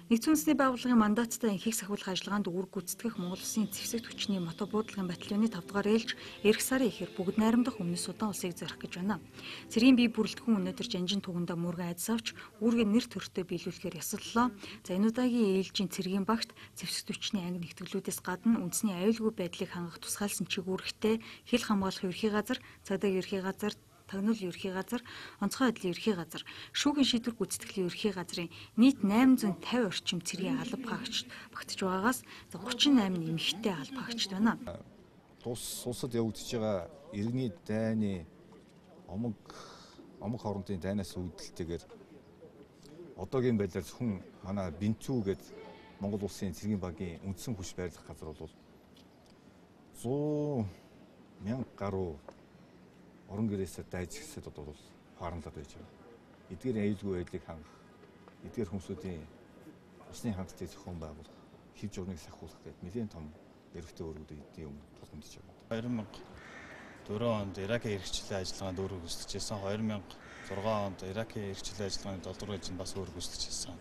Нэгдсэн үндэсний байгууллагын мандаттай энхийг сахиулах ажиллагаанд үүрэг гүйцэтгэх Монгол Улсын цэвсэгт хүчний мотобуудлын батальоны 5 дугаар ээлж эх сарын ихэр бүгд найрамдах өмнөс удаан улсыг зорих гэж байна. Цэргийн бие бүрэлдэхүүн өнөөдөр Жанжин түгэндээ мөргөн айдас авч үүргээ нэр төртөө биелүүлэхээр ясаллаа. За энэ удаагийн ээлжийн цэргийн багт цэвсэгт хүчний анги нэгтгэлүүдээс гадна үндэсний аюулгүй байдлыг хангах тусгаалсан чигүүрэгтэй хил хамгаалах ерхий газар, цагдаагийн ерхий газар, тагнуул ерхий газар, онцгой байдлын ерхий газар, шүүхийн шийдвэр гүйцэтгэлийн ерхий газрын нийт 850 орчим цэргийн алба хаагчд багтж байгаагаас 38 нэмэгтэй алба хаагчд байна. Улсад явагдаж байгаа иргэний дайны омог хоорондын дайнаас үүдэлтэйгээр одоогийн байдлаар зөвхөн манай Бинцүү гээд Монгол Улсын цэргийн багийн үндсэн хүч байрлах газар бол 100,000 гаруй орон гэрээсээ дайж гисэд одоо бол харамлаад байж байгаа. Эдгээр аюулгүй байдлыг хангах, эдгээр хүмүүсийн усны хангалтыг зохион байгуулах, хэв журмыг сахиулах гэдэг нэлээд том эрхтэй өргөдөд юм тулгамдж байгаа. 2004 онд Иракийн эрхчлээ ажиллагаанд өөрөөр гүйцэтгэжсэн. 2006 онд Иракийн эрхчлээ ажиллагааны 7 дугаар ээлжинд бас өөрөөр гүйцэтгэжсэн.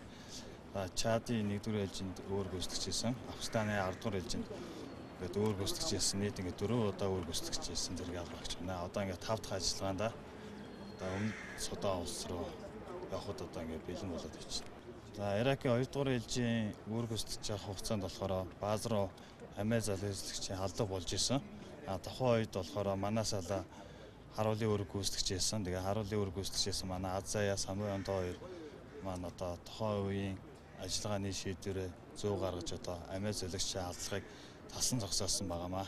Чадын 1 дугаар ээлжинд өөрөөр гүйцэтгэжсэн. Афганистаны 10 дугаар ээлжинд ингээд өөр гүйцэтгэжсэн. Нийт ингээд 4 удаа өөр гүйцэтгэжсэн зэрэг албагч байна. Одоо ингээд 5 дахь ажиллагаанда одоо өмнө Судан улс руу явхад одоо ингээд бэлэн болоод байна. За Иракийн 2 дугаар ээлжийн өөр гүйцэтгэж явах хугацаанд болохоор бааз руу амиа залгуулагчийн халдвар болж исэн. Тухайн үед болохоор манай салаа харуулын өөр гүйцэтгэжсэн. Тэгээ харуулын өөр гүйцэтгэжсэн манай Азая Самуян хоёр маань одоо тухайн үеийн ажиллагааны шийдвэрээ зөө гаргаж одоо амиа залгуулагчийн халдлагыг тасан зогсоосон байгаамаа.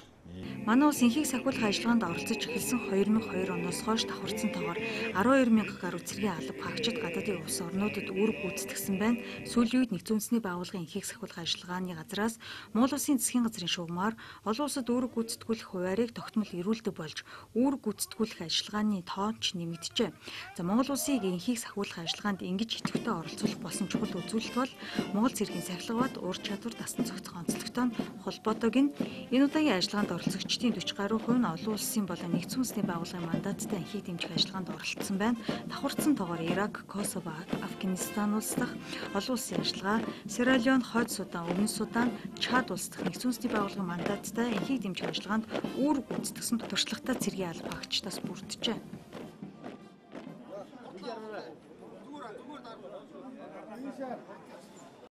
Манай улс энхийг сахиулах ажиллагаанд оролцож эхэлсэн 2002 оноос хойш давхарсан тоогоор 12,000 гаруй цэргийн алба хаагчид гадаадын улс орнуудад үүрэг гүйцэтгсэн байна. Сүүлийн үед Нэгдсэн үндэсний байгууллагын энхийг сахиулах ажиллагааны газраас Монгол Улсын засгийн газрын шугамар олон улсад үүрэг гүйцэтгүүлэх хуваарийг тогтмол эрүүлдэг болж үүрэг гүйцэтгүүлэх ажиллагааны тоо ч нэмэгджээ. За Монгол Улсыг энхийг сахиулах ажиллагаанд ингэж идэвхтэй оролцуулах болсон чухал үзүүлэлт бол Монгол цэргийн сахилгаваад ур чадвар дасан зохицох онцлогтой холбоотойг нь энэ удаагийн ажиллагаанд оролцогчдын 40 гаруй хувь нь олон улсын болон Нэгдсэн үндэсний байгууллагын мандаттай энхийг дэмжих ажиллагаанд оролцсон байна. Давхарцсан тоогоор Ирак, Косово, Афганистан улс дахь олон улсын ажиллагаа, Сьерра Леон, Хойд Судан, Өмнөд Судан, Чад улс дахь Нэгдсэн үндэсний байгууллагын мандаттай энхийг дэмжих ажиллагаанд үүрэг гүйцэтгсэн туршлагатай цэргийн алба хаагчдаас бүрджээ.